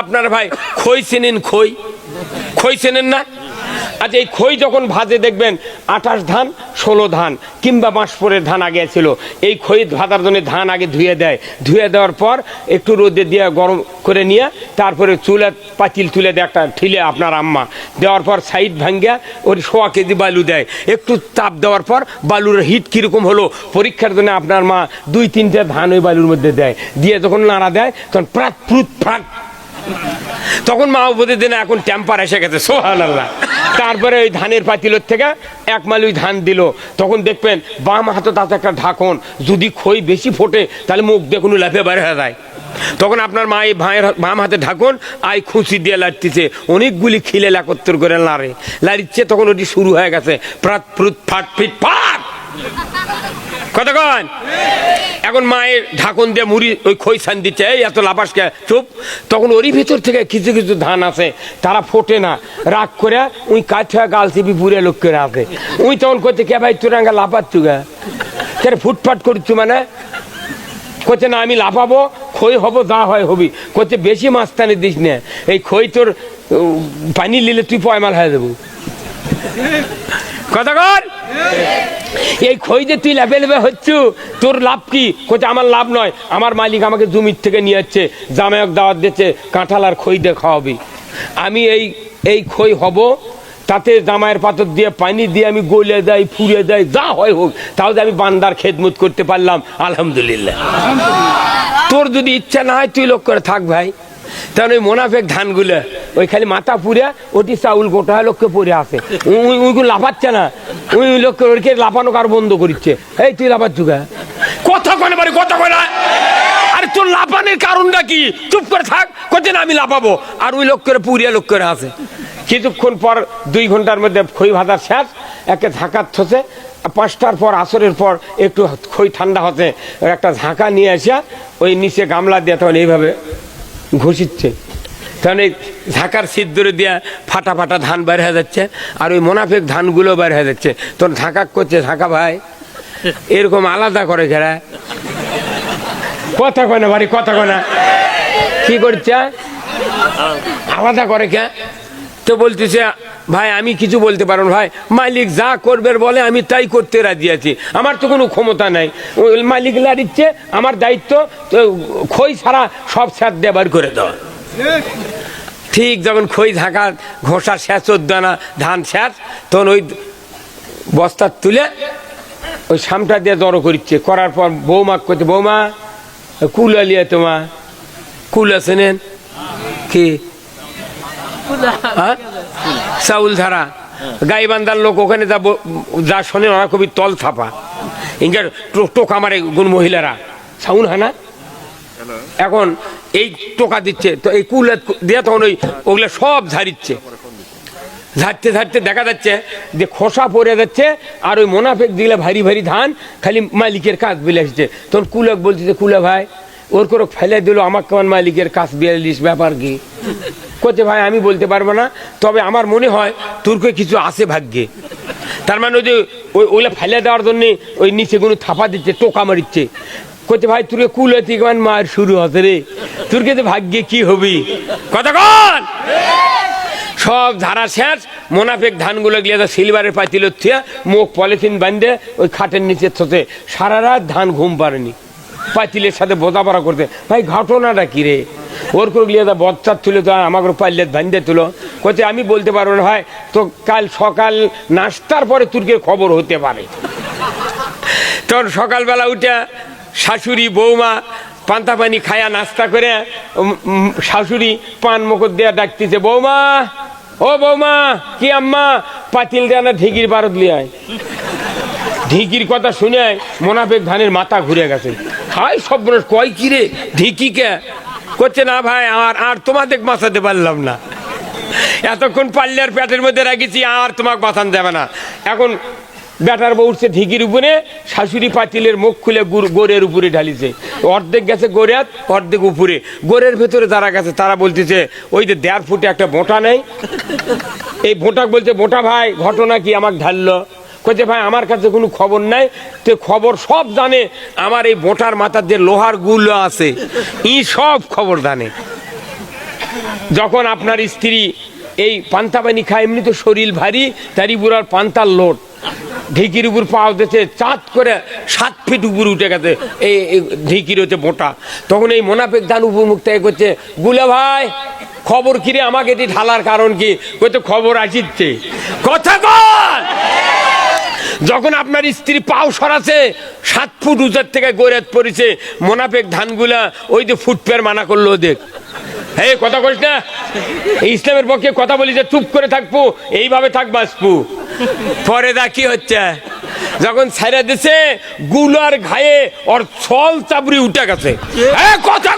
আপনার ভাই খই চেনেন? খই খই চেনেন না? আচ্ছা, এই খই যখন ভাজে দেখবেন 28 ধান 16 ধান কিংবা মাস পরের ধান আগে ছিল। এই খই ভাজার জন্য ধান আগে ধুয়ে দেয়, ধুয়ে দেওয়ার পর একটু রোদে দিয়ে গরম করে নিয়ে তারপরে চুলে পাতিল তুলে দেয় একটা ঠিলে আপনার আম্মা, দেওয়ার পর সাইড ভাঙ্গিয়া ওর 1.25 কেজি বালু দেয়। একটু চাপ দেওয়ার পর বালুর হিট কীরকম হলো পরীক্ষার জন্য আপনার মা 2-3টে ধান ওই বালুর মধ্যে দেয়, দিয়ে যখন নাড়া দেয় তখন প্রাক ফ্রুট ফাট, তখন মা উপদেশ দেন এখন টেম্পার এসে গেছে, সুবহানাল্লাহ। তারপরে ওই ধানের পাতিলের থেকে 1 মাল ওই ধান দিল, তখন দেখবেন বাম হাতে তাতে একটা ঢাকন, যদি খই বেশি ফোটে তাহলে মুখ দিয়ে কোনো লাফে বের হয়ে যায়। তখন আপনার মা এই ভাইয়ের বাম হাতে ঢাকন আই খুশি দিয়ে লাড়তেছে, অনেকগুলি খিলে একত্র করে লাড়িচ্ছে, তখন ওটি শুরু হয়ে গেছে প্রাক ফ্রুট ফাট ফিট ফাট। কতক্ষণ এখন মায়ের ঢাকন দিয়ে মুড়ি ওই খই ছান দিচ্ছে, এই এত লাপাসকে চুপ। তখন ওরই ভিতর থেকে কিছু কিছু ধান আছে তারা ফোটে না, রাগ করে উই কাঠ হয়ে গাল চিপি পুরে লোক করে আছে। উই তখন করছে কে ভাই তোর আঙ্গা লাপাচ্ছু গা, কে ফুটফাট করছু মানে? করছে না আমি লাফাবো, খই হবো, যা হয় হবি। করছে বেশি মাস্তানি দিস না, এই খই তোর পানি নিলে তুই পয়মাল হয়ে যাবো। কতক্ষণ এই খই যে তুই লেবে লেবে হচ্ছু, তোর লাভ কি? কোথায় আমার লাভ নয়, আমার মালিক আমাকে জমির থেকে নিয়ে যাচ্ছে, জামাইক দাওয়াত দিচ্ছে, কাঁঠাল আর খই দিয়ে খাওয়াবি। আমি এই খই হব, তাতে জামাইয়ের পাথর দিয়ে পানি দিয়ে আমি গলে দেয় ফুরে দেয়, যা হয় হোক, তাহলে আমি বান্দার খেদমত করতে পারলাম, আলহামদুলিল্লাহ। তোর যদি ইচ্ছা না হয় তুই লোক করে থাক ভাই। তখন ওই মোনাফেক ধানগুলো ওই খালি মাথা পুড়ে ওটি চাউল গোটা লোককে পরে আসে, ওইগুলো লাফাচ্ছে না, ওই লোককে ওইকে লাফানো কার বন্ধ করছে। এই তুই লাফাচ্ছু গা, কথা কনে বাড়ি কথা কয় না, আরে তোর লাফানোর কারণটা কি? চুপ করে থাক। করছে না আমি লাফাবো, আর ওই লোক করে পুরিয়া লোক করে আসে। কিছুক্ষণ পর 2 ঘন্টার মধ্যে খই ভাজার শেষ, একে ঝাঁকার থসে 5টার পর আসরের পর একটু খই ঠান্ডা হতে একটা ঝাঁকা নিয়ে আসা ওই নিচে গামলা দিয়ে তখন এইভাবে ঘষিচ্ছে, তখন এই ঝাঁকার সিদ্ধরে দিয়া ফাটা ফাটা ধান বের হয়ে যাচ্ছে, আর ওই মোনাফেক ধানগুলো বের হয়ে যাচ্ছে। তখন ঝাঁকা করছে, ঝাঁকা ভাই এরকম আলাদা করে ঘেরা, কথা কয় না ভারী কথা কয় না, কি করছে আলাদা করে কে? তো বলতেছে ভাই আমি কিছু বলতে পারবো ভাই, মালিক যা করবে বলে আমি তাই করতে রাজি আছি, আমার তো কোনো ক্ষমতা নাই। মালিক লাড়িচ্ছে, আমার দায়িত্ব খই ছাড়া সব স্যার দিয়ে বার করে দেওয়া। ঠিক যখন খই ঝাঁকা ঘষা শেষ, 14 আনা ধান শেষ, তখন ওই বস্তা তুলে ওই সামটা দিয়ে জড়ো করছে, করার পর বৌমা করছে, বৌমা কুল আলিয়া, তোমার কুল আছে নেন কি চাউল ধারা গাইবান্ধার লোক, ওখানে যা শোনে ওরা খুবই তল থাপা, ইনকার টোকা মারে গুণ মহিলারা, সাউন্ড হয় না। এখন এই টোকা দিচ্ছে, তো এই কুল দিয়ে তখন ওগুলো সব ঝাড়িচ্ছে, ঝাড়তে ঝাড়তে দেখা যাচ্ছে যে খোসা পড়ে যাচ্ছে, আর ওই মোনাফেক দিলে ভারী ভারী ধান খালি মালিকের কাজ বিলে আসছে। তখন কুলক বলছে, কুলে ভাই ওর করে ফেলে দিল, আমার কেমন মালিকের কাজ বিয়াল্লিশ, ব্যাপার কি? করছে ভাই আমি বলতে পারবো না, তবে আমার মনে হয় তোর কিছু আছে ভাগ্যে। তার মানে ওই যে ওইগুলো ফেলে দেওয়ার জন্য ওই নিচে কোনো থাপা দিচ্ছে, টোকা মারিচ্ছে। করছে ভাই তোর কুলে থেকে মার শুরু হচ্ছে রে, তোর কাছে ভাগ্যে কি হবি? কতক্ষণ সব ধারা শেষ, মোনাফেক ধানগুলো গিয়ে সিলভারের পাতিল থিয়া মুখ পলিথিন বাঁধে ওই খাটের নিচে থতে, সারা রাত ধান ঘুম পারেনি, পাতিলের সাথে বোঝাপড়া করতে। ভাই ঘটনাটা কি রে? ওর করে গিয়ে বচ্চার তুলে তো আমাকে পাইলে বাঁধে তুলো। করছে আমি বলতে পারবো না ভাই, তো কাল সকাল নাস্তার পরে তুর্কের খবর হতে পারে। তখন সকালবেলা উঠে শাশুড়ি বৌমা পান্তা পানি খায়া নাস্তা করে, শাশুড়ি পান মুখর দেয়া ডাকতেছে, বৌমা ও বৌমা, কি আম্মা পাতিল দেয়া না ঢিকির বারত লিয়ায়। ঢিকির কথা শুনে মোনাফেক ধানের মাথা ঘুরে গেছে, হাই সব কয় কি রে ঢিকি কে? করছে না ভাই আর তোমাদের বাঁচাতে পারলাম না, এতক্ষণ পাল্লার পেটের মধ্যে রাখিছি, আর তোমাকে বাঁচান যাবে না। এখন বেটার বউ উঠছে ঢিকির উপরে, শাশুড়ি পাতিলের মুখ খুলে গোড়ের উপরে ঢালিছে, অর্ধেক গেছে গোড়াত, অর্ধেক উপরে। গোড়ের ভেতরে যারা গেছে তারা বলতেছে ওই যে 1.5 ফুটে একটা বোঁটা নেই, এই বোঁটা বলছে, বোঁটা ভাই ঘটনা কি আমাকে ঢাললো? কইছে ভাই আমার কাছে কোনো খবর নাই, তো খবর সব জানে আমার এই বোঁটার মাথার যে লোহার গুলো আছে, ই সব খবর জানে। যখন আপনার স্ত্রী এই পান্তা পানি খায়, এমনি তো শরীর ভারী, তারই বুড়ার পান্তার লোড, ঢিকির উপর পাও দিতে চাঁদ করে 7 ফিট উপর উঠে গেছে, এই ঢিকির হচ্ছে মোটা। তখন এই মোনাফেক দান উপমুখ থেকে করছে, গুলা ভাই খবর কিরে, আমাকে এটি ঢালার কারণ কি? কইতে খবর আসিচ্ছে, কথা কর। যখন আপনার স্ত্রী পাও সরাছে 7 ফুট উঁচার থেকে গড়াত পড়েছে, মোনাফেক ধানগুলা ওই যে ফুটপের মানা করলো দেখ। এই কথা কইস না, এই ইসলামের পক্ষে কথা বলি যে চুপ করে থাকবো, এইভাবে থাকবা আসবো। পরে দা কি হচ্ছে, যখন ছাইরা দিছে গুলার ঘায়ে ওর ছল চাবড়ি উঠে গেছে। কথা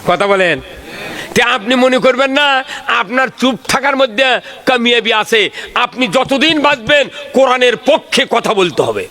কথা বলেন। আপনি মনে করবেন না আপনার চুপ থাকার মধ্যে কামিয়াবি আছে। আপনি যতদিন বাঁচবেন কোরআনের পক্ষে কথা বলতে হবে।